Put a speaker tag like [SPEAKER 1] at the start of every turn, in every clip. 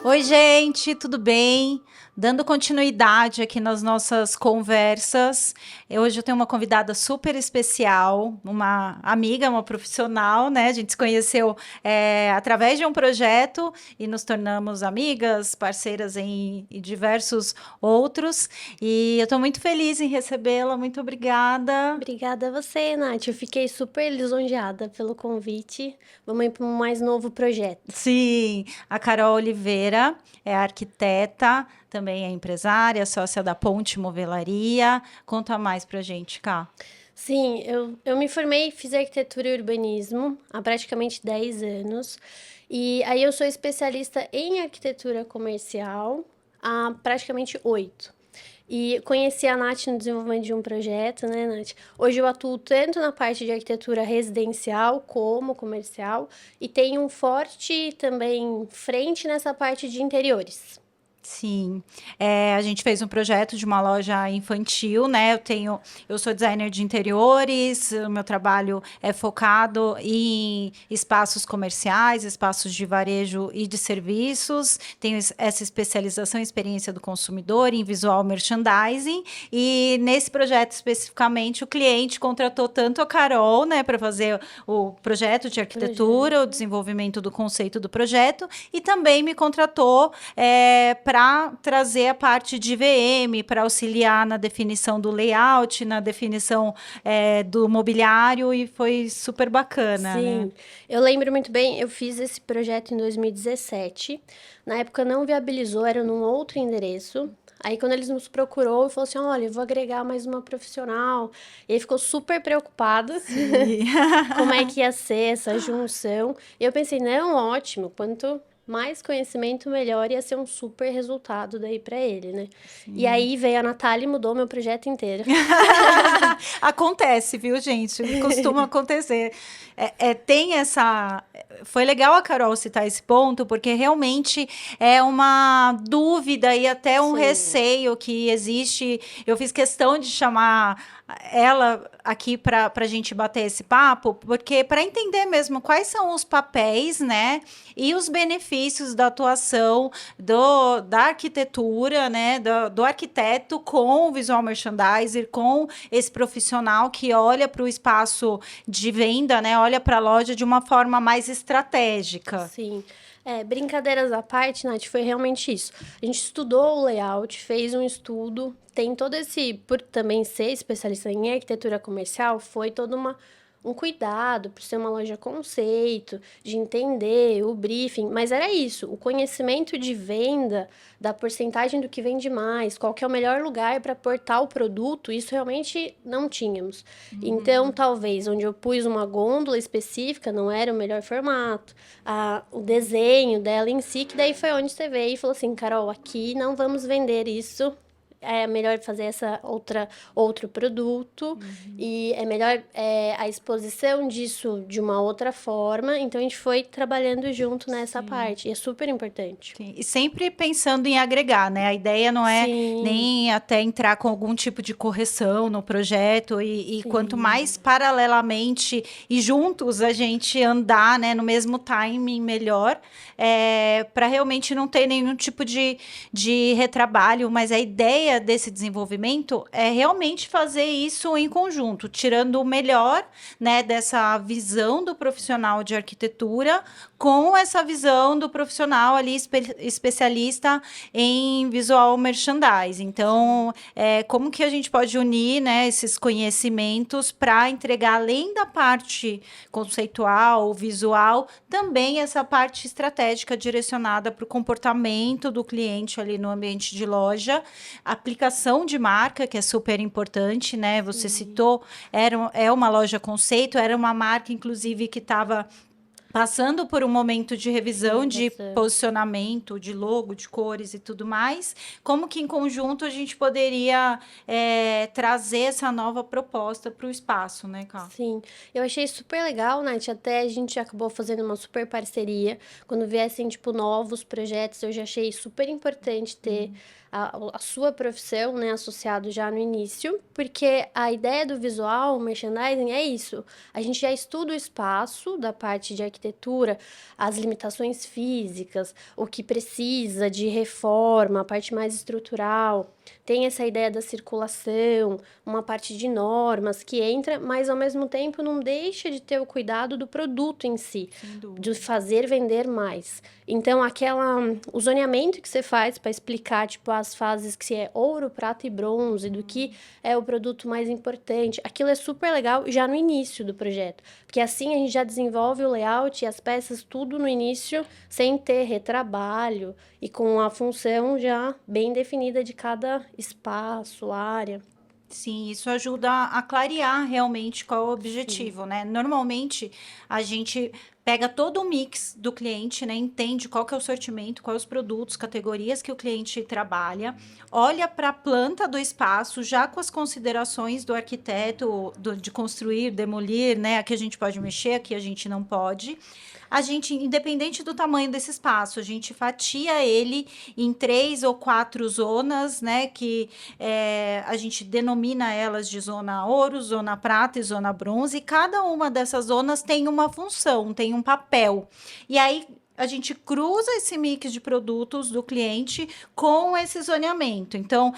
[SPEAKER 1] Oi, gente, tudo bem? Dando continuidade aqui nas nossas conversas. Hoje eu tenho uma convidada super especial, uma amiga, uma profissional, né? A gente se conheceu através de um projeto e nos tornamos amigas, parceiras em diversos outros. E eu estou muito feliz em recebê-la. Muito obrigada.
[SPEAKER 2] Obrigada a você, Nath. Eu fiquei super lisonjeada pelo convite. Vamos ir para um mais novo projeto.
[SPEAKER 1] Sim, a Carol Oliveira é arquiteta, também é empresária, sócia da Ponte Movelaria. Conta mais pra gente, Cá.
[SPEAKER 2] Sim, eu me formei, fiz arquitetura e urbanismo há praticamente 10 anos. E aí eu sou especialista em arquitetura comercial há praticamente 8. E conheci a Nath no desenvolvimento de um projeto, né, Nath? Hoje eu atuo tanto na parte de arquitetura residencial como comercial e tenho um forte também frente nessa parte de interiores.
[SPEAKER 1] Sim, a gente fez um projeto de uma loja infantil, né? Eu sou designer de interiores, o meu trabalho é focado em espaços comerciais, espaços de varejo e de serviços. Tenho essa especialização em experiência do consumidor, em visual merchandising. E nesse projeto especificamente, o cliente contratou tanto a Carol, né, para fazer o projeto de arquitetura, o
[SPEAKER 2] Projeto.
[SPEAKER 1] desenvolvimento do conceito do projeto, e também me contratou para trazer a parte de VM, para auxiliar na definição do layout, na definição do mobiliário, e foi super bacana, né?
[SPEAKER 2] Sim, eu lembro muito bem, eu fiz esse projeto em 2017. Na época não viabilizou, era num outro endereço. Aí quando eles nos procurou, e falou assim: "Olha, eu vou agregar mais uma profissional". E ele ficou super preocupado
[SPEAKER 1] Sim.
[SPEAKER 2] como é que ia ser essa junção. E eu pensei: "Não, ótimo, quanto mais conhecimento, melhor, ia ser um super resultado daí pra ele, né?". E
[SPEAKER 1] Sim.
[SPEAKER 2] aí veio a Natália e mudou meu projeto inteiro.
[SPEAKER 1] Acontece, viu, gente? Costuma acontecer. Tem essa. Foi legal a Carol citar esse ponto, porque realmente é uma dúvida e até um
[SPEAKER 2] Sim.
[SPEAKER 1] receio que existe. Eu fiz questão de chamar ela aqui para a gente bater esse papo, porque para entender mesmo quais são os papéis, né, e os benefícios da atuação da arquitetura, né, do arquiteto com o visual merchandiser, com esse profissional que olha para o espaço de venda, né, olha para a loja de uma forma mais estratégica.
[SPEAKER 2] Sim. Brincadeiras à parte, Nath, foi realmente isso. A gente estudou o layout, fez um estudo, tem todo esse, por também ser especialista em arquitetura comercial, foi todo um cuidado por ser uma loja conceito, de entender o briefing, mas era isso, o conhecimento de venda, da porcentagem do que vende mais, qual que é o melhor lugar para portar o produto, isso realmente não tínhamos. Então, talvez onde eu pus uma gôndola específica não era o melhor formato, o desenho dela em si, que daí foi onde você veio e falou assim: Carol, aqui não vamos vender isso. É melhor fazer outro produto e é melhor a exposição disso de uma outra forma. Então a gente foi trabalhando junto nessa
[SPEAKER 1] Sim.
[SPEAKER 2] parte. E é super importante.
[SPEAKER 1] Sim, e sempre pensando em agregar, né? A ideia não é
[SPEAKER 2] Sim,
[SPEAKER 1] nem até entrar com algum tipo de correção no projeto, e quanto
[SPEAKER 2] sim,
[SPEAKER 1] mais paralelamente e juntos a gente andar, né, no mesmo timing, melhor, para realmente não ter nenhum tipo de retrabalho. Mas a ideia desse desenvolvimento é realmente fazer isso em conjunto, tirando o melhor, né, dessa visão do profissional de arquitetura com essa visão do profissional ali especialista em visual merchandising. Então, como que a gente pode unir, né, esses conhecimentos para entregar, além da parte conceitual, visual, também essa parte estratégica direcionada para o comportamento do cliente ali no ambiente de loja, aplicação de marca, que é super importante, né? Você
[SPEAKER 2] sim.
[SPEAKER 1] citou, é uma loja conceito, era uma marca, inclusive, que estava passando por um momento de revisão de
[SPEAKER 2] Renovação.
[SPEAKER 1] posicionamento, de logo, de cores e tudo mais, como que em conjunto a gente poderia trazer essa nova proposta para o espaço, né, Cá?
[SPEAKER 2] Sim, eu achei super legal, Nath. Até a gente acabou fazendo uma super parceria. Quando viessem, tipo, novos projetos, eu já achei super importante ter a sua profissão, né, associado já no início, porque a ideia do visual, o merchandising, é isso. A gente já estuda o espaço da parte de arquitetura, as limitações físicas, o que precisa de reforma, a parte mais estrutural. Tem essa ideia da circulação, uma parte de normas que entra, mas ao mesmo tempo não deixa de ter o cuidado do produto em si,
[SPEAKER 1] Sem dúvida.
[SPEAKER 2] de fazer vender mais. Então, o zoneamento que você faz para explicar, tipo, as fases que é ouro, prata e bronze, do que é o produto mais importante, aquilo é super legal já no início do projeto, porque assim a gente já desenvolve o layout e as peças tudo no início, sem ter retrabalho e com a função já bem definida de cada espaço, área.
[SPEAKER 1] Sim, isso ajuda a clarear realmente qual é o
[SPEAKER 2] Sim.
[SPEAKER 1] objetivo, né? Normalmente a gente pega todo o mix do cliente, né? Entende qual que é o sortimento, quais os produtos, categorias que o cliente trabalha, olha para a planta do espaço, já com as considerações do arquiteto, de construir, demolir, né? Aqui a gente pode mexer, aqui a gente não pode. A gente, independente do tamanho desse espaço, a gente fatia ele em 3 ou 4 zonas, né? Que a gente denomina elas de zona ouro, zona prata e zona bronze, e cada uma dessas zonas tem uma função, tem um papel. E aí a gente cruza esse mix de produtos do cliente com esse zoneamento. Então,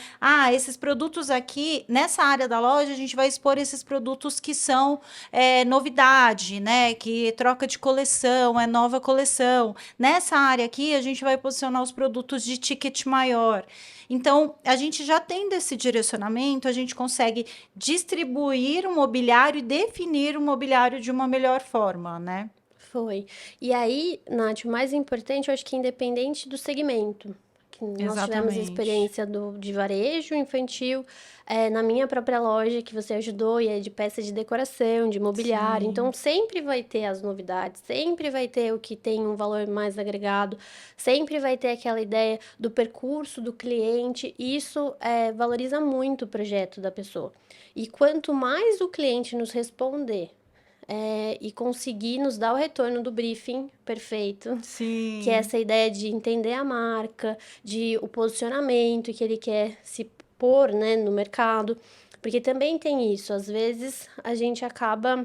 [SPEAKER 1] esses produtos aqui, nessa área da loja, a gente vai expor esses produtos que são novidade, né? Que troca de coleção, é nova coleção. Nessa área aqui, a gente vai posicionar os produtos de ticket maior. Então, a gente já tendo esse direcionamento, a gente consegue distribuir o mobiliário e definir o mobiliário de uma melhor forma, né?
[SPEAKER 2] Foi. E aí, Nath, o mais importante, eu acho que independente do segmento, que nós tivemos
[SPEAKER 1] Exatamente.
[SPEAKER 2] experiência de varejo infantil, na minha própria loja, que você ajudou, e é de peça de decoração, de mobiliário.
[SPEAKER 1] Sim.
[SPEAKER 2] Então, sempre vai ter as novidades, sempre vai ter o que tem um valor mais agregado, sempre vai ter aquela ideia do percurso do cliente. E isso valoriza muito o projeto da pessoa. E quanto mais o cliente nos responder, e conseguir nos dar o retorno do briefing perfeito,
[SPEAKER 1] Sim.
[SPEAKER 2] que é essa ideia de entender a marca, de o posicionamento que ele quer se pôr, né, no mercado, porque também tem isso, às vezes a gente acaba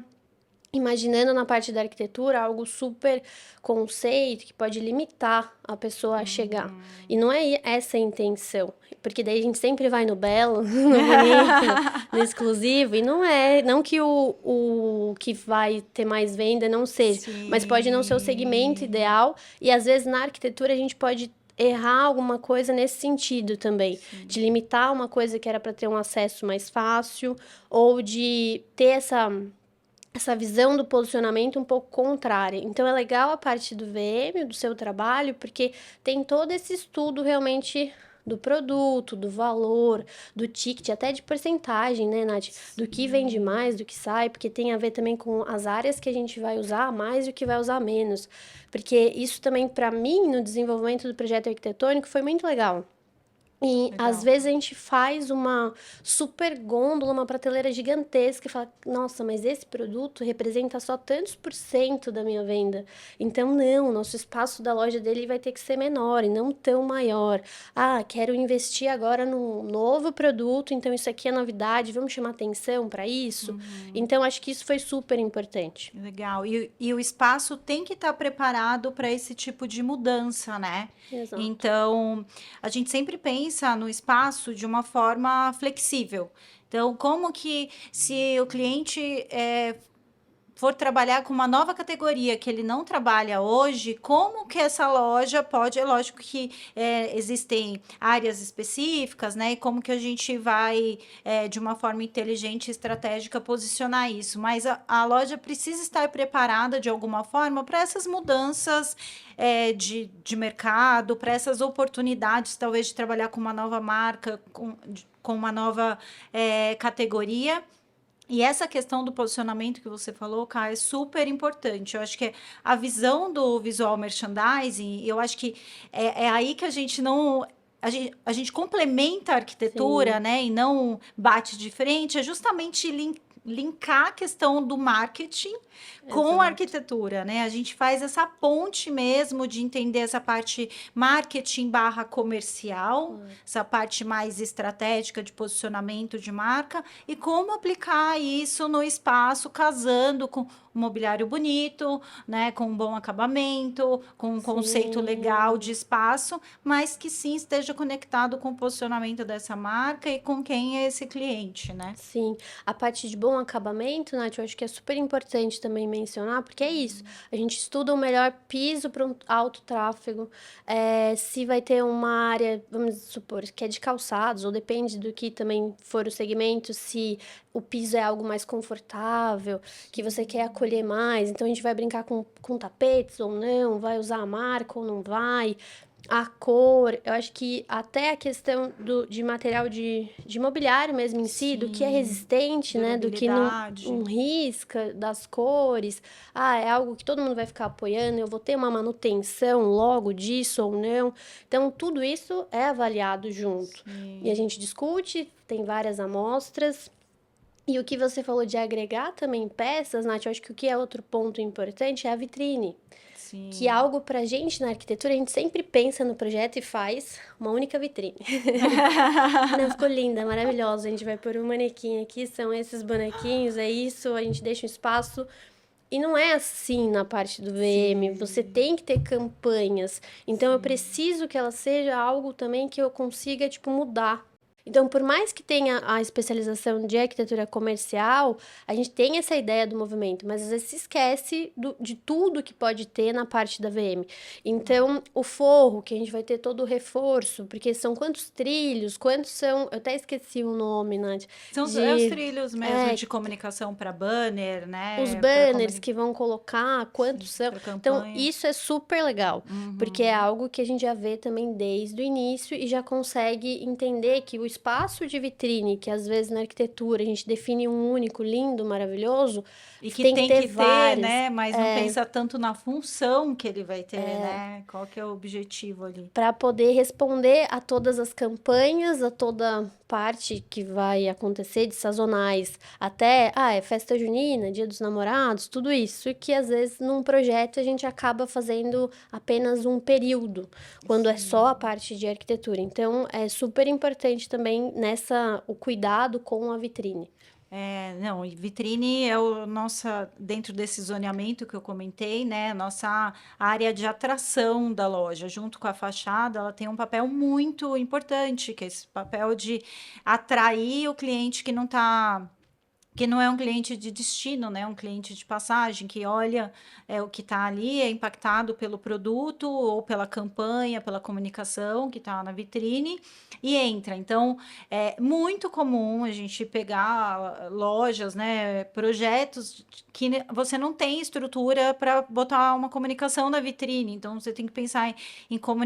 [SPEAKER 2] imaginando na parte da arquitetura algo super conceito que pode limitar a pessoa a chegar. E não é essa a intenção. Porque daí a gente sempre vai no belo, no bonito, no exclusivo. E não que o que vai ter mais venda não seja.
[SPEAKER 1] Sim.
[SPEAKER 2] Mas pode não ser o segmento ideal. E às vezes na arquitetura a gente pode errar alguma coisa nesse sentido também. Sim. De limitar uma coisa que era para ter um acesso mais fácil. Ou de ter essa visão do posicionamento um pouco contrária. Então, é legal a parte do VM, do seu trabalho, porque tem todo esse estudo realmente do produto, do valor, do ticket, até de porcentagem, né, Nath? Do que vende mais, do que sai, porque tem a ver também com as áreas que a gente vai usar mais e o que vai usar menos. Porque isso também, para mim, no desenvolvimento do projeto arquitetônico, foi muito legal. E
[SPEAKER 1] Legal.
[SPEAKER 2] às vezes a gente faz uma super gôndola, uma prateleira gigantesca e fala, nossa, mas esse produto representa só tantos por cento da minha venda. Então, não, nosso espaço da loja dele vai ter que ser menor e não tão maior. Quero investir agora num novo produto, então isso aqui é novidade, vamos chamar atenção para isso? Então, acho que isso foi super importante.
[SPEAKER 1] Legal. E o espaço tem que estar preparado para esse tipo de mudança, né?
[SPEAKER 2] Exato.
[SPEAKER 1] Então, a gente sempre pensa no espaço de uma forma flexível. Então, como que se o cliente for trabalhar com uma nova categoria que ele não trabalha hoje, como que essa loja pode... É lógico que existem áreas específicas, né? E como que a gente vai, de uma forma inteligente e estratégica, posicionar isso. Mas a loja precisa estar preparada, de alguma forma, para essas mudanças de mercado, para essas oportunidades, talvez, de trabalhar com uma nova marca, com uma nova categoria. E essa questão do posicionamento que você falou, Kai, é super importante. Eu acho que a visão do visual merchandising, eu acho que é aí que a gente não... A gente complementa a arquitetura,
[SPEAKER 2] Sim.
[SPEAKER 1] né? E não bate de frente, é justamente linkar a questão do marketing com a
[SPEAKER 2] Exato.
[SPEAKER 1] arquitetura, né? A gente faz essa ponte mesmo de entender essa parte marketing barra comercial, essa parte mais estratégica de posicionamento de marca e como aplicar isso no espaço, casando com um mobiliário bonito, né? Com um bom acabamento, com um conceito legal de
[SPEAKER 2] Sim.
[SPEAKER 1] espaço, mas que sim esteja conectado com o posicionamento dessa marca e com quem é esse cliente, né?
[SPEAKER 2] Sim, a parte de bom acabamento, Nath, eu acho que é super importante também mencionar, porque é isso, a gente estuda o melhor piso para um alto tráfego, se vai ter uma área, vamos supor, que é de calçados, ou depende do que também for o segmento, se o piso é algo mais confortável, que você quer acolher mais, então a gente vai brincar com tapetes ou não, vai usar a marca ou não vai, a cor, eu acho que até a questão de material de mobiliário mesmo em si, do que é
[SPEAKER 1] Sim,
[SPEAKER 2] resistente, né? Do que não
[SPEAKER 1] durabilidade.
[SPEAKER 2] risca, das cores. Ah, é algo que todo mundo vai ficar apoiando, eu vou ter uma manutenção logo disso ou não. Então, tudo isso é avaliado junto. E a
[SPEAKER 1] Sim,
[SPEAKER 2] gente discute, tem várias amostras. E o que você falou de agregar também peças, Nath, eu acho que o que é outro ponto importante é a vitrine. Que é
[SPEAKER 1] sim.
[SPEAKER 2] algo pra gente na arquitetura, a gente sempre pensa no projeto e faz uma única vitrine. Não, ficou linda, maravilhosa. A gente vai pôr um manequim aqui, são esses bonequinhos, é isso, a gente deixa um espaço. E não é assim na parte do VM, você
[SPEAKER 1] Sim,
[SPEAKER 2] tem que ter campanhas. Então eu
[SPEAKER 1] sim.
[SPEAKER 2] preciso que ela seja algo também que eu consiga, tipo, mudar. Então, por mais que tenha a especialização de arquitetura comercial, a gente tem essa ideia do movimento, mas às vezes se esquece de tudo que pode ter na parte da VM. Então, o forro, que a gente vai ter todo o reforço, porque são quantos trilhos, quantos são. Eu até esqueci o nome, Nath,
[SPEAKER 1] É os
[SPEAKER 2] de.
[SPEAKER 1] trilhos mesmo
[SPEAKER 2] É,
[SPEAKER 1] de comunicação para banner,
[SPEAKER 2] os
[SPEAKER 1] né? Para
[SPEAKER 2] banners que vão colocar, quantos são.
[SPEAKER 1] para
[SPEAKER 2] Então,
[SPEAKER 1] campanha.
[SPEAKER 2] isso é super legal, porque é
[SPEAKER 1] Uhum.
[SPEAKER 2] algo que a gente já vê também desde o início e já consegue entender que o espaço de vitrine, que às vezes na arquitetura a gente define um único, lindo, maravilhoso,
[SPEAKER 1] E que
[SPEAKER 2] tem que
[SPEAKER 1] tem
[SPEAKER 2] ter
[SPEAKER 1] que ter,
[SPEAKER 2] vários.
[SPEAKER 1] né? Mas não pensa tanto na função que ele vai ter, né? Qual que é o objetivo ali?
[SPEAKER 2] Para poder responder a todas as campanhas, a toda parte que vai acontecer de sazonais, até, é festa junina, Dia dos Namorados, tudo isso, e que às vezes num projeto a gente acaba fazendo apenas um período, quando é só a
[SPEAKER 1] Sim.
[SPEAKER 2] parte de arquitetura. Então, é super importante também o cuidado com a vitrine.
[SPEAKER 1] É, não, e vitrine é o nossa, dentro desse zoneamento que eu comentei, né? Nossa área de atração da loja, junto com a fachada, ela tem um papel muito importante, que é esse papel de atrair o cliente que não é um cliente de destino, né? Um cliente de passagem que olha o que está ali, é impactado pelo produto ou pela campanha, pela comunicação que está na vitrine e entra. Então, é muito comum a gente pegar lojas, né? Projetos que você não tem estrutura para botar uma comunicação na vitrine. Então, você tem que pensar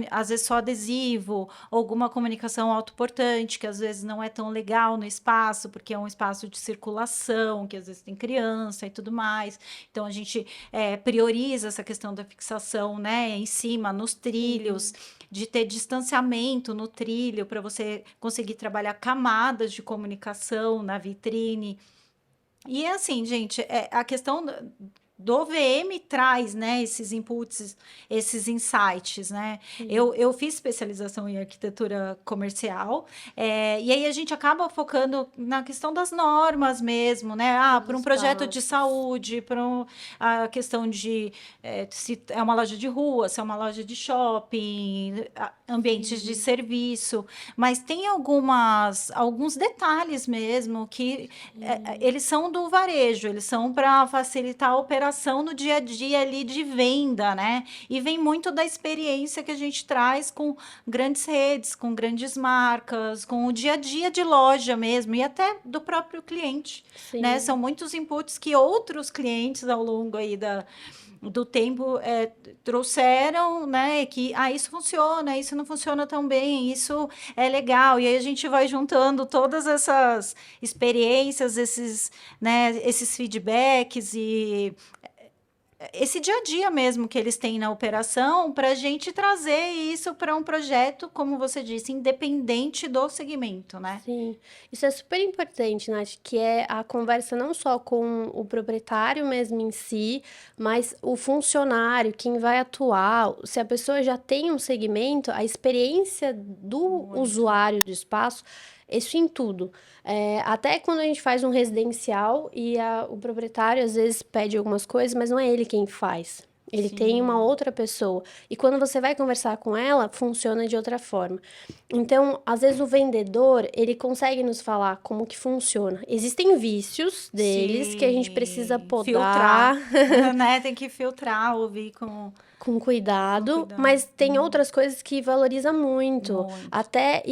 [SPEAKER 1] às vezes só adesivo, alguma comunicação autoportante, que às vezes não é tão legal no espaço, porque é um espaço de circulação, que às vezes tem criança e tudo mais. Então a gente prioriza essa questão da fixação, né, em cima, nos trilhos,
[SPEAKER 2] Sim.
[SPEAKER 1] de ter distanciamento no trilho para você conseguir trabalhar camadas de comunicação na vitrine. E é assim, gente, a questão do VM traz, né, esses inputs, esses insights, né?
[SPEAKER 2] Sim.
[SPEAKER 1] Eu fiz especialização em arquitetura comercial, e aí a gente acaba focando na questão das normas mesmo, né? Ah,
[SPEAKER 2] Todos
[SPEAKER 1] para um
[SPEAKER 2] os
[SPEAKER 1] projeto de
[SPEAKER 2] passos.
[SPEAKER 1] saúde, a questão de se é uma loja de rua, se é uma loja de shopping, ambientes de
[SPEAKER 2] Sim.
[SPEAKER 1] serviço, mas tem alguns detalhes mesmo que
[SPEAKER 2] Sim.
[SPEAKER 1] eles são do varejo, eles são para facilitar a operação no dia a dia ali de venda, né? E vem muito da experiência que a gente traz com grandes redes, com grandes marcas, com o dia a dia de loja mesmo e até do próprio cliente, né? São
[SPEAKER 2] Sim.
[SPEAKER 1] muitos inputs que outros clientes ao longo aí do tempo trouxeram, né? Que isso funciona, isso não funciona tão bem, isso é legal. E aí a gente vai juntando todas essas experiências, esses, né, esses feedbacks e esse dia a dia mesmo que eles têm na operação, para a gente trazer isso para um projeto, como você disse, independente do segmento, né?
[SPEAKER 2] Sim, isso é super importante, Nath, que é a conversa não só com o proprietário mesmo em si, mas o funcionário, quem vai atuar. Se a pessoa já tem um segmento, a experiência do
[SPEAKER 1] Muito.
[SPEAKER 2] usuário do espaço, isso em tudo. Até quando a gente faz um residencial e o proprietário às vezes pede algumas coisas, mas não é ele quem faz. Ele tem uma
[SPEAKER 1] Sim.
[SPEAKER 2] outra pessoa. E quando você vai conversar com ela, funciona de outra forma. Então, às vezes o vendedor, ele consegue nos falar como que funciona. Existem vícios deles que a gente precisa
[SPEAKER 1] Sim.
[SPEAKER 2] podar
[SPEAKER 1] Filtrar, né? Tem que filtrar, ouvir
[SPEAKER 2] com
[SPEAKER 1] com
[SPEAKER 2] cuidado,
[SPEAKER 1] cuidado.
[SPEAKER 2] mas tem outras coisas que valoriza muito.
[SPEAKER 1] Muito.
[SPEAKER 2] Até,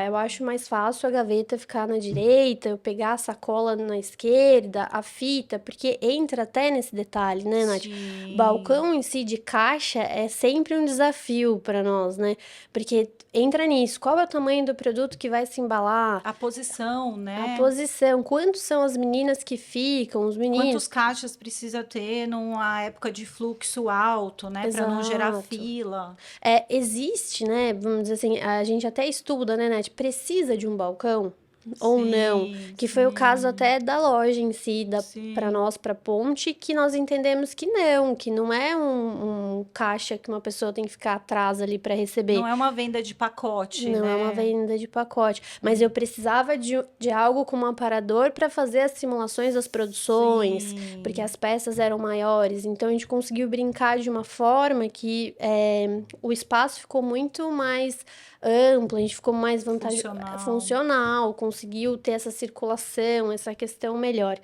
[SPEAKER 2] eu acho mais fácil a gaveta ficar na direita, eu pegar a sacola na esquerda, a fita, porque entra até nesse detalhe, né, Nath?
[SPEAKER 1] Sim.
[SPEAKER 2] Balcão em si de caixa é sempre um desafio para nós, né? Porque entra nisso, qual é o tamanho do produto que vai se embalar?
[SPEAKER 1] A posição,
[SPEAKER 2] A
[SPEAKER 1] né?
[SPEAKER 2] posição, quantos são as meninas que ficam, os
[SPEAKER 1] Quantos
[SPEAKER 2] meninos?
[SPEAKER 1] caixas precisa ter numa época de fluxo alto, né? Para não gerar
[SPEAKER 2] Exato.
[SPEAKER 1] fila.
[SPEAKER 2] Existe, né? Vamos dizer assim, a gente até estuda, né, Nath? Precisa de um balcão ou não?
[SPEAKER 1] Sim,
[SPEAKER 2] Que foi o caso
[SPEAKER 1] sim,
[SPEAKER 2] até da loja em si, para
[SPEAKER 1] sim.
[SPEAKER 2] nós, para Ponte, que nós entendemos que não é um caixa que uma pessoa tem que ficar atrás ali para receber.
[SPEAKER 1] Não é uma venda de pacote,
[SPEAKER 2] Não é uma
[SPEAKER 1] né?
[SPEAKER 2] venda de pacote, mas eu precisava de algo como aparador para fazer as simulações das produções, porque
[SPEAKER 1] Sim.
[SPEAKER 2] as peças eram maiores, então a gente conseguiu brincar de uma forma que o espaço ficou muito mais amplo, a gente ficou mais
[SPEAKER 1] Funcional.
[SPEAKER 2] funcional, conseguiu ter essa circulação, essa questão melhor.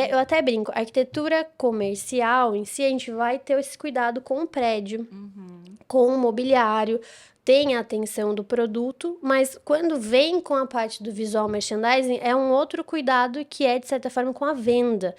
[SPEAKER 2] Eu até brinco, a arquitetura comercial em si, a gente vai ter esse cuidado com o prédio,
[SPEAKER 1] Uhum.
[SPEAKER 2] com o mobiliário, tem a atenção do produto, mas quando vem com a parte do visual merchandising, é um outro cuidado que é, de certa forma, com a venda.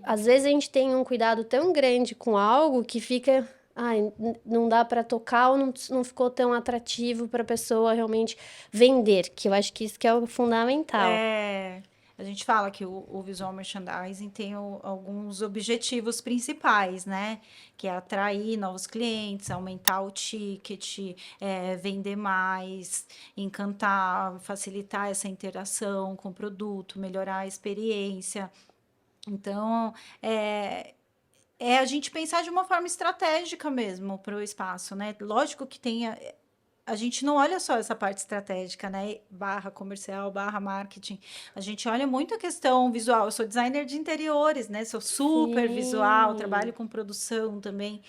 [SPEAKER 2] Às vezes a gente tem um cuidado tão grande com algo que fica. Ai, não dá para tocar ou não ficou tão atrativo para a pessoa realmente vender, que eu acho que isso que é o fundamental.
[SPEAKER 1] É, a gente fala que o visual merchandising tem alguns objetivos principais, né? Que é atrair novos clientes, aumentar o ticket, vender mais, encantar, facilitar essa interação com o produto, melhorar a experiência. Então, é a gente pensar de uma forma estratégica mesmo para o espaço, né? Lógico que tem a gente não olha só essa parte estratégica, né? Barra comercial, barra marketing. A gente olha muito a questão visual. Eu sou designer de interiores, né? Sou super visual, trabalho
[SPEAKER 2] Sim,
[SPEAKER 1] com produção também.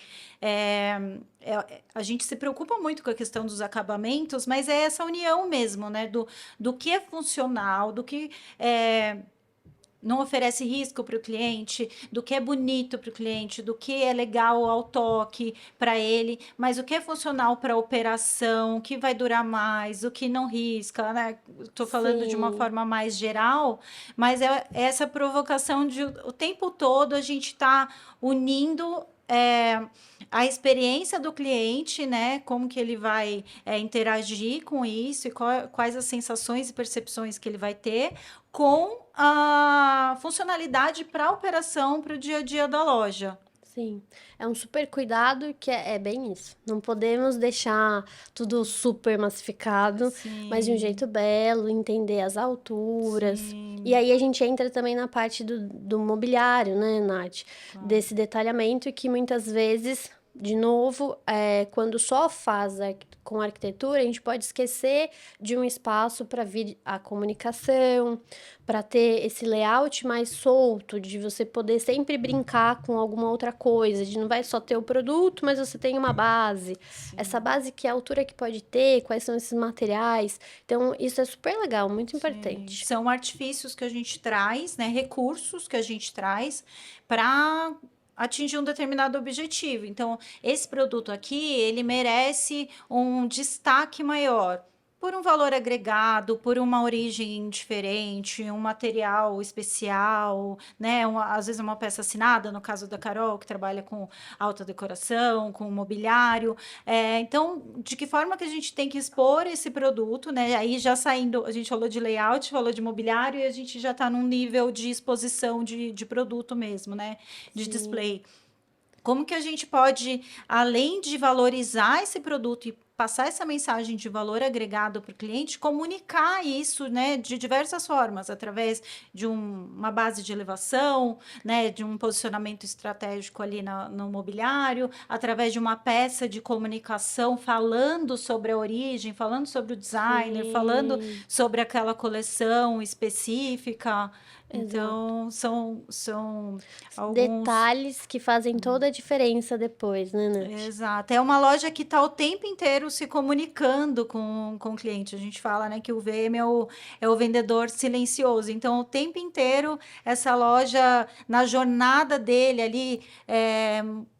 [SPEAKER 1] A gente se preocupa muito com a questão dos acabamentos, mas é essa união mesmo, né? Do que é funcional, do que não oferece risco para o cliente, do que é bonito para o cliente, do que é legal ao toque para ele, mas o que é funcional para a operação, o que vai durar mais, o que não risca, né? Estou falando de uma
[SPEAKER 2] sim,
[SPEAKER 1] forma mais geral, mas é essa provocação de o tempo todo a gente está unindo a experiência do cliente, né? Como que ele vai interagir com isso e quais as sensações e percepções que ele vai ter com a funcionalidade para a operação, para o dia a dia da loja.
[SPEAKER 2] sim. É um super cuidado que é bem isso. Não podemos deixar tudo super massificado, mas de um
[SPEAKER 1] Sim,
[SPEAKER 2] jeito belo, entender as alturas. E
[SPEAKER 1] sim,
[SPEAKER 2] aí a gente entra também na parte do mobiliário, né, Nath?
[SPEAKER 1] claro.
[SPEAKER 2] Desse detalhamento que muitas vezes, de novo, quando só faz com arquitetura, a gente pode esquecer de um espaço para vir a comunicação, para ter esse layout mais solto, de você poder sempre brincar com alguma outra coisa, de não vai só ter o produto, mas você tem uma base. Essa
[SPEAKER 1] Sim,
[SPEAKER 2] base, que altura que pode ter, quais são esses materiais. Então, isso é super legal, muito
[SPEAKER 1] sim.
[SPEAKER 2] importante.
[SPEAKER 1] São artifícios que a gente traz, né? Recursos que a gente traz para atingir um determinado objetivo. Então, esse produto aqui, ele merece um destaque maior. Por um valor agregado, por uma origem diferente, um material especial, né? Às vezes uma peça assinada, no caso da Carol, que trabalha com alta decoração, com mobiliário. Então, de que forma que a gente tem que expor esse produto, né? Aí já saindo, a gente falou de layout, falou de mobiliário, e a gente já está num nível de exposição de produto mesmo, né? De
[SPEAKER 2] Sim.
[SPEAKER 1] display. como que a gente pode, além de valorizar esse produto e passar essa mensagem de valor agregado para o cliente, comunicar isso, né, de diversas formas, através de uma base de elevação, né, de um posicionamento estratégico ali no mobiliário, através de uma peça de comunicação falando sobre a origem, falando sobre o designer, falando
[SPEAKER 2] Sim,
[SPEAKER 1] sobre aquela coleção específica.
[SPEAKER 2] exato.
[SPEAKER 1] Então, são alguns.
[SPEAKER 2] Detalhes que fazem toda a diferença depois, né, Nath?
[SPEAKER 1] Exato. É uma loja que está o tempo inteiro se comunicando com o cliente. A gente fala, né, que o VM é o vendedor silencioso. Então, o tempo inteiro, essa loja, na jornada dele ali,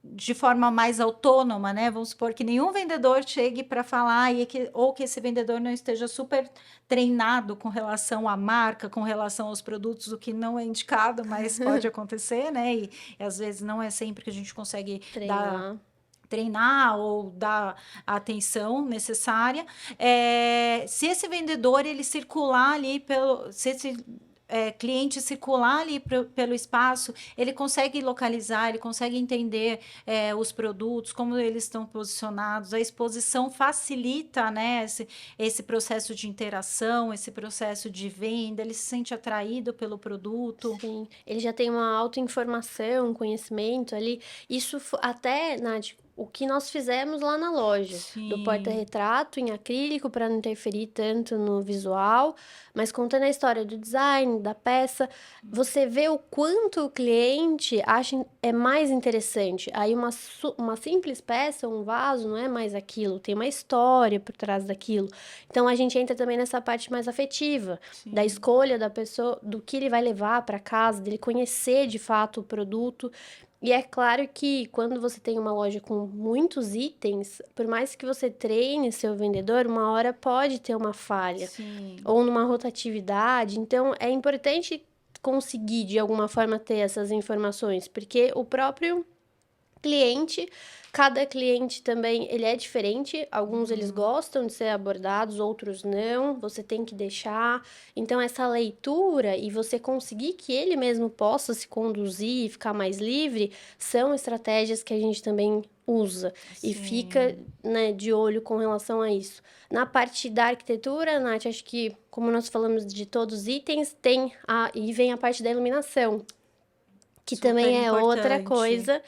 [SPEAKER 1] de forma mais autônoma, né? Vamos supor que nenhum vendedor chegue para falar ou que esse vendedor não esteja super treinado com relação à marca, com relação aos produtos, o que não é indicado, mas pode acontecer, né? E às vezes não é sempre que a gente consegue dar
[SPEAKER 2] Treinar.
[SPEAKER 1] treinar ou dar a atenção necessária. Se esse vendedor ele circular ali se esse cliente circular ali pelo espaço, ele consegue localizar, ele consegue entender os produtos, como eles estão posicionados. A exposição facilita, né, esse processo de interação, esse processo de venda, ele se sente atraído pelo produto.
[SPEAKER 2] Sim, ele já tem uma autoinformação, um conhecimento ali. Isso até, Nath, o que nós fizemos lá na loja, do
[SPEAKER 1] Sim.
[SPEAKER 2] porta-retrato em acrílico para não interferir tanto no visual, mas contando a história do design, da peça, você vê o quanto o cliente acha é mais interessante. Aí uma simples peça, um vaso, não é mais aquilo, tem uma história por trás daquilo. Então a gente entra também nessa parte mais afetiva da
[SPEAKER 1] Sim.
[SPEAKER 2] escolha da pessoa, do que ele vai levar para casa, dele conhecer de fato o produto. E é claro que quando você tem uma loja com muitos itens, por mais que você treine seu vendedor, uma hora pode ter uma falha
[SPEAKER 1] Sim.
[SPEAKER 2] ou numa rotatividade. Então é importante conseguir de alguma forma ter essas informações, porque o próprio cliente, cada cliente também, ele é diferente, alguns eles gostam de ser abordados, outros não, você tem que deixar. Então essa leitura e você conseguir que ele mesmo possa se conduzir e ficar mais livre, são estratégias que a gente também usa e fica,
[SPEAKER 1] Sim.
[SPEAKER 2] né, de olho com relação a isso. Na parte da arquitetura, Nath, acho que como nós falamos de todos os itens, e vem a parte da iluminação, que
[SPEAKER 1] Super
[SPEAKER 2] também é outra
[SPEAKER 1] importante.
[SPEAKER 2] coisa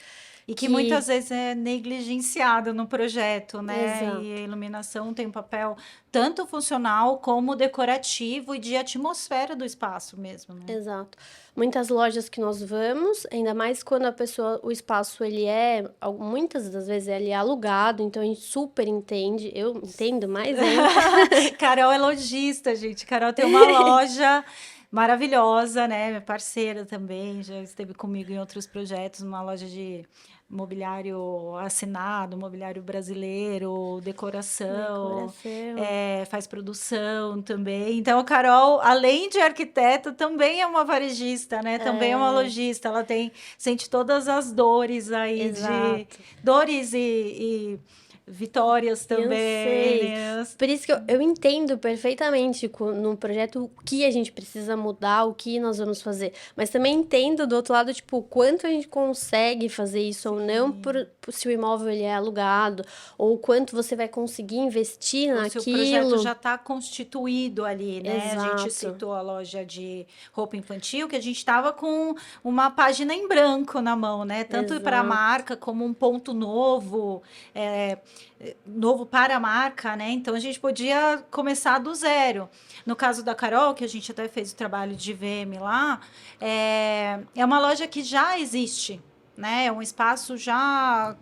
[SPEAKER 1] E que
[SPEAKER 2] que
[SPEAKER 1] muitas vezes é negligenciado no projeto, né? E a
[SPEAKER 2] exato,
[SPEAKER 1] iluminação tem um papel tanto funcional como decorativo e de atmosfera do espaço mesmo, né?
[SPEAKER 2] exato. Muitas lojas que nós vamos, ainda mais quando a pessoa, o espaço ele muitas das vezes ele é alugado, então a gente super entende, eu entendo mais ainda.
[SPEAKER 1] Carol é lojista, gente. Carol tem uma loja maravilhosa, né? Minha parceira também, já esteve comigo em outros projetos, uma loja de mobiliário assinado, mobiliário brasileiro, decoração,
[SPEAKER 2] Decoração,
[SPEAKER 1] faz produção também. Então, a Carol, além de arquiteta, também é uma varejista, né? Também é uma
[SPEAKER 2] é,
[SPEAKER 1] lojista. Ela sente todas as dores aí de
[SPEAKER 2] exato.
[SPEAKER 1] dores e vitórias
[SPEAKER 2] Eu
[SPEAKER 1] também,
[SPEAKER 2] sei.
[SPEAKER 1] né?
[SPEAKER 2] Por isso que eu entendo perfeitamente no projeto o que a gente precisa mudar, o que nós vamos fazer. Mas também entendo do outro lado, tipo, o quanto a gente consegue fazer isso ou não,
[SPEAKER 1] Sim.
[SPEAKER 2] se o imóvel ele é alugado, ou o quanto você vai conseguir investir
[SPEAKER 1] O seu projeto já
[SPEAKER 2] naquilo.
[SPEAKER 1] está constituído ali, né? A gente
[SPEAKER 2] Exato.
[SPEAKER 1] citou a loja de roupa infantil, que a gente estava com uma página em branco na mão, né? Tanto para a
[SPEAKER 2] Exato.
[SPEAKER 1] marca como um ponto novo, é, novo para a marca, né? Então a gente podia começar do zero. No caso da Carol, que a gente até fez o trabalho de VM lá, é uma loja que já existe, né? É um espaço já.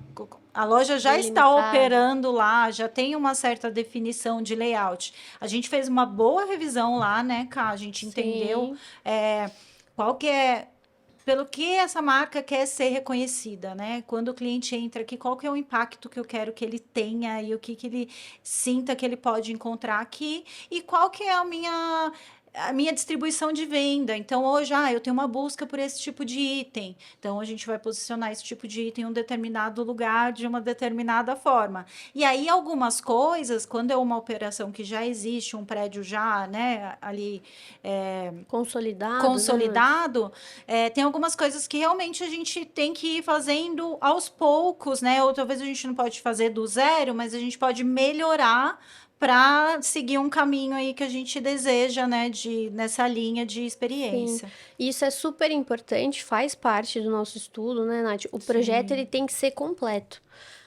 [SPEAKER 1] A loja já está
[SPEAKER 2] Delimitado.
[SPEAKER 1] operando lá, já tem uma certa definição de layout. A gente fez uma boa revisão lá, né, Cá? A gente entendeu
[SPEAKER 2] Sim,
[SPEAKER 1] qual que é, pelo que essa marca quer ser reconhecida, né? Quando o cliente entra aqui, qual que é o impacto que eu quero que ele tenha e o que ele sinta que ele pode encontrar aqui e qual que é a minha a minha distribuição de venda. Então, hoje, eu tenho uma busca por esse tipo de item. Então, a gente vai posicionar esse tipo de item em um determinado lugar, de uma determinada forma. E aí, algumas coisas, quando é uma operação que já existe, um prédio já, né, ali
[SPEAKER 2] Consolidado, né, Nath?
[SPEAKER 1] consolidado, tem algumas coisas que realmente a gente tem que ir fazendo aos poucos, né? Ou talvez a gente não pode fazer do zero, mas a gente pode melhorar para seguir um caminho aí que a gente deseja, né, nessa linha de
[SPEAKER 2] Sim,
[SPEAKER 1] experiência.
[SPEAKER 2] isso é super importante, faz parte do nosso estudo, né, Nath? O projeto ele
[SPEAKER 1] Sim.
[SPEAKER 2] tem que ser completo,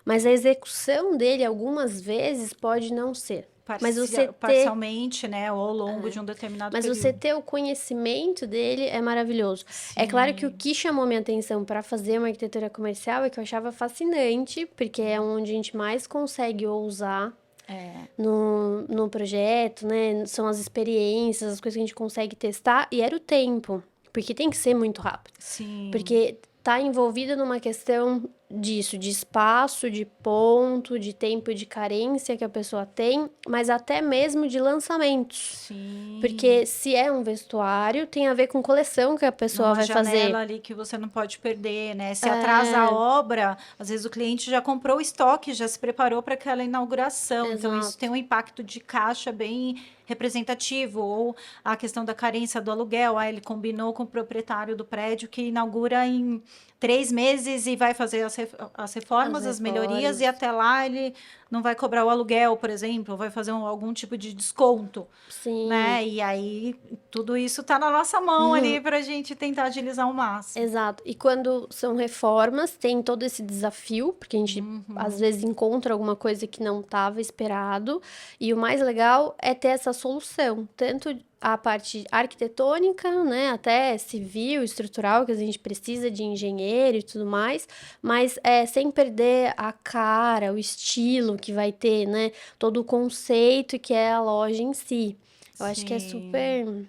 [SPEAKER 2] mas a execução dele algumas vezes pode não ser. Mas você ter,
[SPEAKER 1] Parcialmente, né, ou ao longo de um determinado
[SPEAKER 2] mas você
[SPEAKER 1] período.
[SPEAKER 2] ter o conhecimento dele é maravilhoso. É claro que o
[SPEAKER 1] Sim.
[SPEAKER 2] que chamou minha atenção para fazer uma arquitetura comercial é que eu achava fascinante, porque é onde a gente mais consegue ousar
[SPEAKER 1] É,
[SPEAKER 2] no projeto, né? São as experiências, as coisas que a gente consegue testar, e era o tempo, porque tem que ser muito rápido.
[SPEAKER 1] sim.
[SPEAKER 2] Porque tá envolvida numa questão disso, de espaço, de ponto, de tempo e de carência que a pessoa tem, mas até mesmo de lançamentos.
[SPEAKER 1] Sim.
[SPEAKER 2] Porque se é um vestuário, tem a ver com coleção que a pessoa
[SPEAKER 1] Numa
[SPEAKER 2] vai
[SPEAKER 1] janela
[SPEAKER 2] fazer.
[SPEAKER 1] ali que você não pode perder, né? Se atrasa a
[SPEAKER 2] É,
[SPEAKER 1] obra, às vezes o cliente já comprou o estoque, já se preparou para aquela inauguração. Então, isso tem
[SPEAKER 2] exato.
[SPEAKER 1] um impacto de caixa bem representativo. Ou a questão da carência do aluguel. Ele combinou com o proprietário do prédio que inaugura em 3 meses e vai fazer as
[SPEAKER 2] As
[SPEAKER 1] reformas, as melhorias, e
[SPEAKER 2] reformas.
[SPEAKER 1] até lá ele não vai cobrar o aluguel, por exemplo, vai fazer algum tipo de desconto,
[SPEAKER 2] Sim.
[SPEAKER 1] né? E aí tudo isso tá na nossa mão ali para a gente tentar agilizar ao máximo.
[SPEAKER 2] Exato. E quando são reformas, tem todo esse desafio, porque a gente às vezes encontra alguma coisa que não estava esperado. E o mais legal é ter essa solução, tanto a parte arquitetônica, né, até civil, estrutural, que a gente precisa de engenheiro e tudo mais, mas sem perder a cara, o estilo que vai ter, né, todo o conceito que é a loja em si. Eu acho que é
[SPEAKER 1] Sim,
[SPEAKER 2] super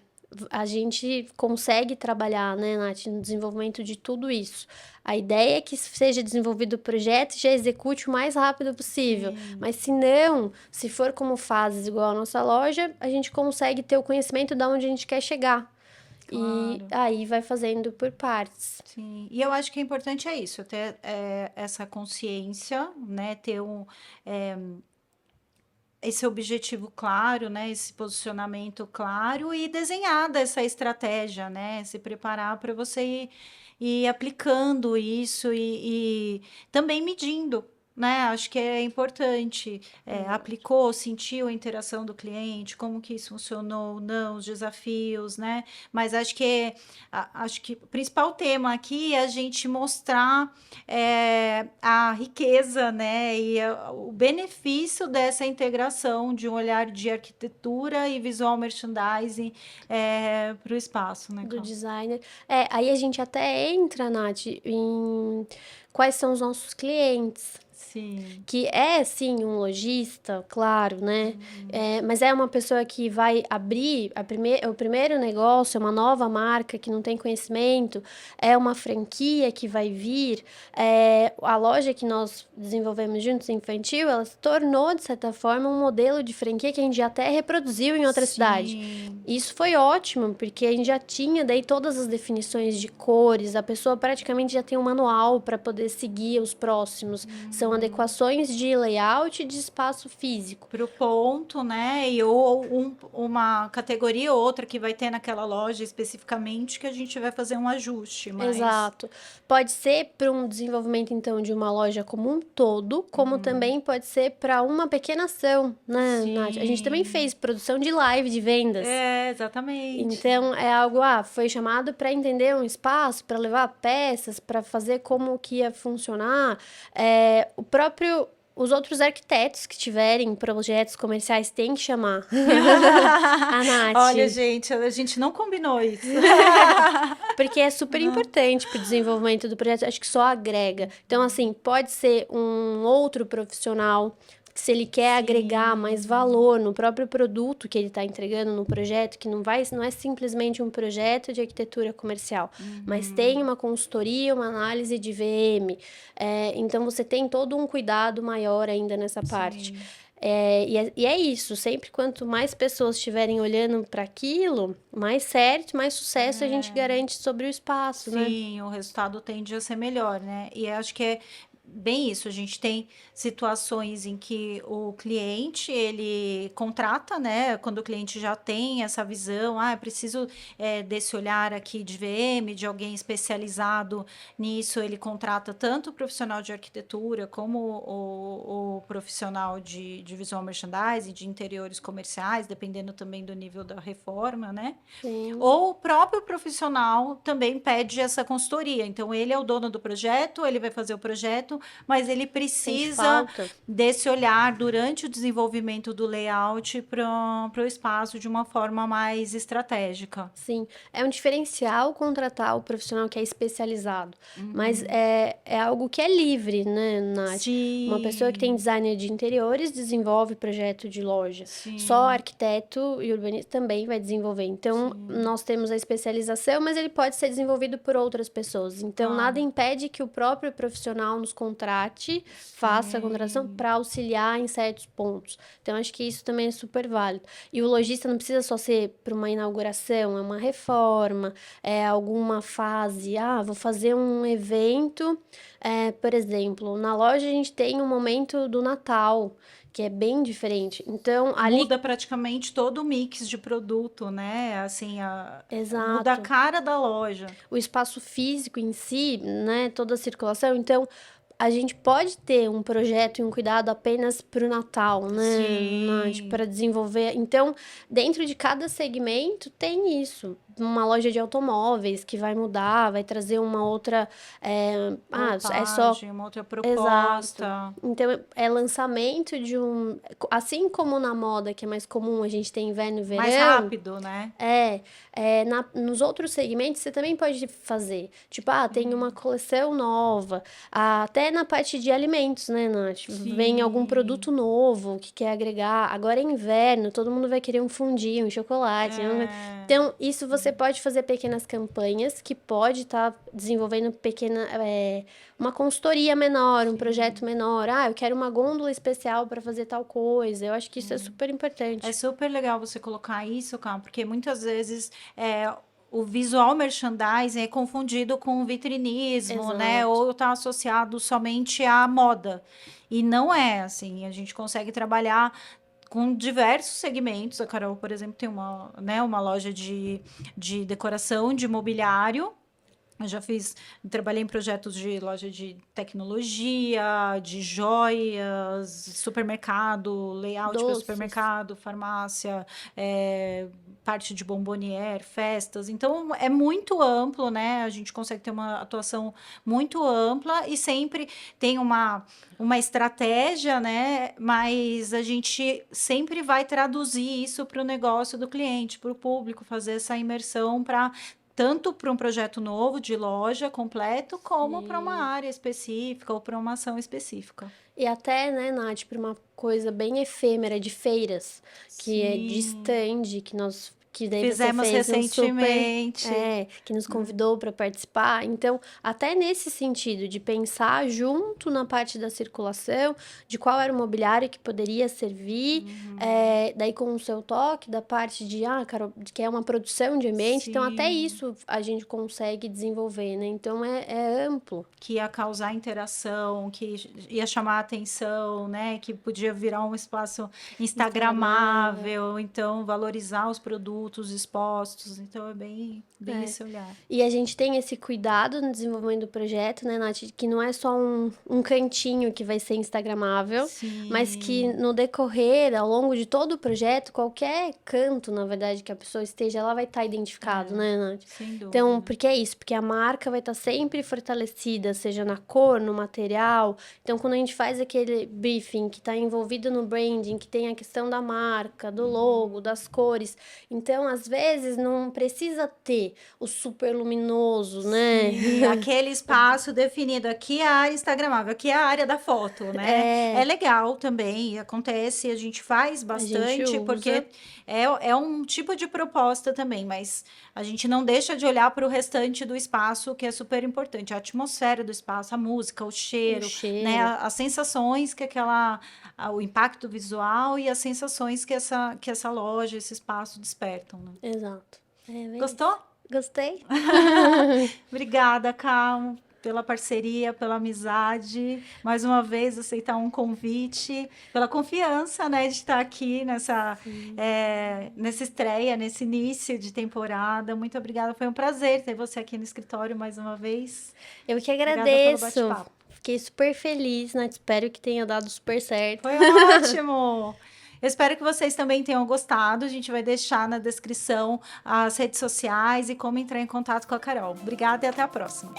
[SPEAKER 2] a gente consegue trabalhar, né, Nath, no desenvolvimento de tudo isso. A ideia é que seja desenvolvido o projeto e já execute o mais rápido possível.
[SPEAKER 1] sim,
[SPEAKER 2] Mas se não, se for como fases igual a nossa loja, a gente consegue ter o conhecimento de onde a gente quer chegar. E
[SPEAKER 1] claro.
[SPEAKER 2] aí vai fazendo por partes.
[SPEAKER 1] Sim. E eu acho que é importante isso, ter essa consciência, né? Ter esse objetivo claro, né? Esse posicionamento claro e desenhar essa estratégia, né? Se preparar para você ir aplicando isso e também medindo. Né, acho que é importante.
[SPEAKER 2] Exato.
[SPEAKER 1] Aplicou, sentiu a interação do cliente, como que isso funcionou, não, os desafios, né? Mas acho que o principal tema aqui é a gente mostrar a riqueza, né, e o benefício dessa integração de um olhar de arquitetura e visual merchandising para o espaço, né,
[SPEAKER 2] Do
[SPEAKER 1] Cláudia?
[SPEAKER 2] designer. Aí a gente até entra, Nath, em quais são os nossos clientes.
[SPEAKER 1] Sim,
[SPEAKER 2] Que é sim um lojista, claro, né? Mas é uma pessoa que vai abrir o primeiro negócio, é uma nova marca que não tem conhecimento, é uma franquia que vai vir. A loja que nós desenvolvemos juntos, infantil, ela se tornou, de certa forma, um modelo de franquia que a gente já até reproduziu em outra cidade.
[SPEAKER 1] sim,
[SPEAKER 2] Isso foi ótimo, porque a gente já tinha daí todas as definições de cores, a pessoa praticamente já tem um manual para poder seguir os próximos. São adequações de layout e de espaço físico.
[SPEAKER 1] para o ponto, né? E ou uma categoria ou outra que vai ter naquela loja especificamente que a gente vai fazer um ajuste, mas
[SPEAKER 2] Exato. Pode ser para um desenvolvimento, então, de uma loja como um todo, como também pode ser para uma pequena ação, né, Nath? A gente também
[SPEAKER 1] sim,
[SPEAKER 2] fez produção de live de vendas.
[SPEAKER 1] exatamente.
[SPEAKER 2] Então, é algo, foi chamado para entender um espaço, para levar peças, para fazer como que ia funcionar. Os outros arquitetos que tiverem projetos comerciais têm que chamar a Nath.
[SPEAKER 1] Olha, gente, a gente não combinou isso.
[SPEAKER 2] Porque é super importante para o desenvolvimento do projeto, acho que só agrega. Então, assim, pode ser um outro profissional, se ele quer agregar mais
[SPEAKER 1] Sim,
[SPEAKER 2] valor no próprio produto que ele está entregando no projeto, que não é simplesmente um projeto de arquitetura comercial, mas tem uma consultoria, uma análise de VM. Então, você tem todo um cuidado maior ainda nessa parte.
[SPEAKER 1] sim.
[SPEAKER 2] E é isso, sempre quanto mais pessoas estiverem olhando para aquilo, mais certo, mais sucesso a gente garante sobre o espaço, né?
[SPEAKER 1] Sim, o resultado tende a ser melhor, né? E acho que é bem isso. A gente tem situações em que o cliente ele contrata, né? Quando o cliente já tem essa visão, eu preciso desse olhar aqui de VM, de alguém especializado nisso. Ele contrata tanto o profissional de arquitetura como o profissional de visual merchandising, de interiores comerciais, dependendo também do nível da reforma, né?
[SPEAKER 2] Sim,
[SPEAKER 1] Ou o próprio profissional também pede essa consultoria. Então, ele é o dono do projeto, ele vai fazer o projeto, mas ele
[SPEAKER 2] sente
[SPEAKER 1] precisa
[SPEAKER 2] falta.
[SPEAKER 1] desse olhar durante o desenvolvimento do layout para o espaço de uma forma mais estratégica.
[SPEAKER 2] Sim, é um diferencial contratar o profissional que é especializado, mas é algo que é livre, né, Nath? Uma pessoa que tem
[SPEAKER 1] Sim,
[SPEAKER 2] designer de interiores desenvolve projeto de loja. Só
[SPEAKER 1] sim,
[SPEAKER 2] arquiteto e urbanista também vai desenvolver. Então,
[SPEAKER 1] sim,
[SPEAKER 2] nós temos a especialização, mas ele pode ser desenvolvido por outras pessoas. Então, nada
[SPEAKER 1] claro.
[SPEAKER 2] impede que o próprio profissional nos contrate, faça a contratação
[SPEAKER 1] Sim.
[SPEAKER 2] para auxiliar em certos pontos. Então, acho que isso também é super válido. E o lojista não precisa só ser para uma inauguração, é uma reforma, é alguma fase. Vou fazer um evento, por exemplo, na loja a gente tem um momento do Natal, que é bem diferente. Então, ali,
[SPEAKER 1] Muda praticamente todo o mix de produto, né? Assim, muda a
[SPEAKER 2] exato,
[SPEAKER 1] cara da loja.
[SPEAKER 2] o espaço físico em si, né, toda a circulação. Então, a gente pode ter um projeto e um cuidado apenas para o Natal, né, Nath,
[SPEAKER 1] Sim,
[SPEAKER 2] para desenvolver. Então, dentro de cada segmento tem isso. Uma loja de automóveis que vai mudar, vai trazer uma outra. É só.
[SPEAKER 1] roupagem, uma outra
[SPEAKER 2] Exato.
[SPEAKER 1] proposta.
[SPEAKER 2] Então, é lançamento de um. Assim como na moda, que é mais comum, a gente tem inverno e
[SPEAKER 1] Mais
[SPEAKER 2] verão.
[SPEAKER 1] rápido, né?
[SPEAKER 2] Nos outros segmentos você também pode fazer. Tipo, tem uma coleção nova. Até na parte de alimentos, né, Nath? Vem algum
[SPEAKER 1] Sim.
[SPEAKER 2] produto novo que quer agregar. Agora é inverno, todo mundo vai querer um fondue, um chocolate. Né?
[SPEAKER 1] É,
[SPEAKER 2] Então, isso você pode fazer pequenas campanhas que pode estar desenvolvendo uma consultoria menor, um projeto
[SPEAKER 1] sim.
[SPEAKER 2] menor. Eu quero uma gôndola especial para fazer tal coisa. Eu acho que isso é super
[SPEAKER 1] É
[SPEAKER 2] importante.
[SPEAKER 1] super legal você colocar isso, cara, porque muitas vezes o visual merchandising é confundido com o vitrinismo, né?
[SPEAKER 2] Exato.
[SPEAKER 1] Ou está associado somente à moda. E não é assim. A gente consegue trabalhar com diversos segmentos. A Carol, por exemplo, tem uma loja de decoração de mobiliário. Eu já trabalhei em projetos de loja de tecnologia, de joias, supermercado, layout para
[SPEAKER 2] Doces.
[SPEAKER 1] supermercado, farmácia, parte de bomboniere, festas. Então é muito amplo, né? A gente consegue ter uma atuação muito ampla e sempre tem uma estratégia, né? Mas a gente sempre vai traduzir isso para o negócio do cliente, para o público, fazer essa imersão para tanto para um projeto novo de loja completo, como para uma
[SPEAKER 2] Sim.
[SPEAKER 1] área específica ou para uma ação específica.
[SPEAKER 2] E até, né, Nath, para uma coisa bem efêmera de feiras, que é de
[SPEAKER 1] Sim,
[SPEAKER 2] stand, que daí você
[SPEAKER 1] fizemos
[SPEAKER 2] fez um super,
[SPEAKER 1] recentemente.
[SPEAKER 2] que nos convidou para participar. Então, até nesse sentido de pensar junto na parte da circulação, de qual era o mobiliário que poderia servir, daí com o seu toque da parte de, Carol, que é uma produção de ambiente. Então, até
[SPEAKER 1] Sim,
[SPEAKER 2] isso a gente consegue desenvolver, né? Então, é amplo.
[SPEAKER 1] que ia causar interação, que ia chamar a atenção, né? Que podia virar um espaço
[SPEAKER 2] Instagramável.
[SPEAKER 1] instagramável, então valorizar os produtos expostos. Então é bem
[SPEAKER 2] É.
[SPEAKER 1] esse olhar.
[SPEAKER 2] E a gente tem esse cuidado no desenvolvimento do projeto, né, Nath? Que não é só um cantinho que vai ser instagramável, mas que
[SPEAKER 1] Sim,
[SPEAKER 2] no decorrer, ao longo de todo o projeto, qualquer canto, na verdade, que a pessoa esteja, ela vai estar identificado, né, Nath?
[SPEAKER 1] sem
[SPEAKER 2] Então,
[SPEAKER 1] dúvida.
[SPEAKER 2] porque é isso, porque a marca vai estar sempre fortalecida, seja na cor, no material. Então, quando a gente faz aquele briefing que está envolvido no branding, que tem a questão da marca, do logo, das cores, então Então, às vezes, não precisa ter o super luminoso, né?
[SPEAKER 1] E aquele espaço definido, aqui é a área instagramável, aqui é a área da foto, né? É legal também, acontece, a gente faz
[SPEAKER 2] A gente
[SPEAKER 1] bastante, porque
[SPEAKER 2] usa.
[SPEAKER 1] é um tipo de proposta também, mas a gente não deixa de olhar para o restante do espaço, que é super importante, a atmosfera do espaço, a música, o
[SPEAKER 2] O
[SPEAKER 1] cheiro, né?
[SPEAKER 2] cheiro.
[SPEAKER 1] As sensações que o impacto visual e as sensações que essa loja, esse espaço despertam, né?
[SPEAKER 2] Exato. É bem isso.
[SPEAKER 1] Gostou?
[SPEAKER 2] Gostei?
[SPEAKER 1] Obrigada, Cal, pela parceria, pela amizade. Mais uma vez, aceitar um convite, pela confiança, né, de estar aqui
[SPEAKER 2] Sim.
[SPEAKER 1] nessa estreia, nesse início de temporada. Muito obrigada. Foi um prazer ter você aqui no escritório mais uma vez.
[SPEAKER 2] Eu que
[SPEAKER 1] Obrigada pelo
[SPEAKER 2] agradeço.
[SPEAKER 1] bate-papo.
[SPEAKER 2] Fiquei super feliz, né? Espero que tenha dado super certo.
[SPEAKER 1] Foi ótimo! Eu espero que vocês também tenham gostado. A gente vai deixar na descrição as redes sociais e como entrar em contato com a Carol. Obrigada e até a próxima.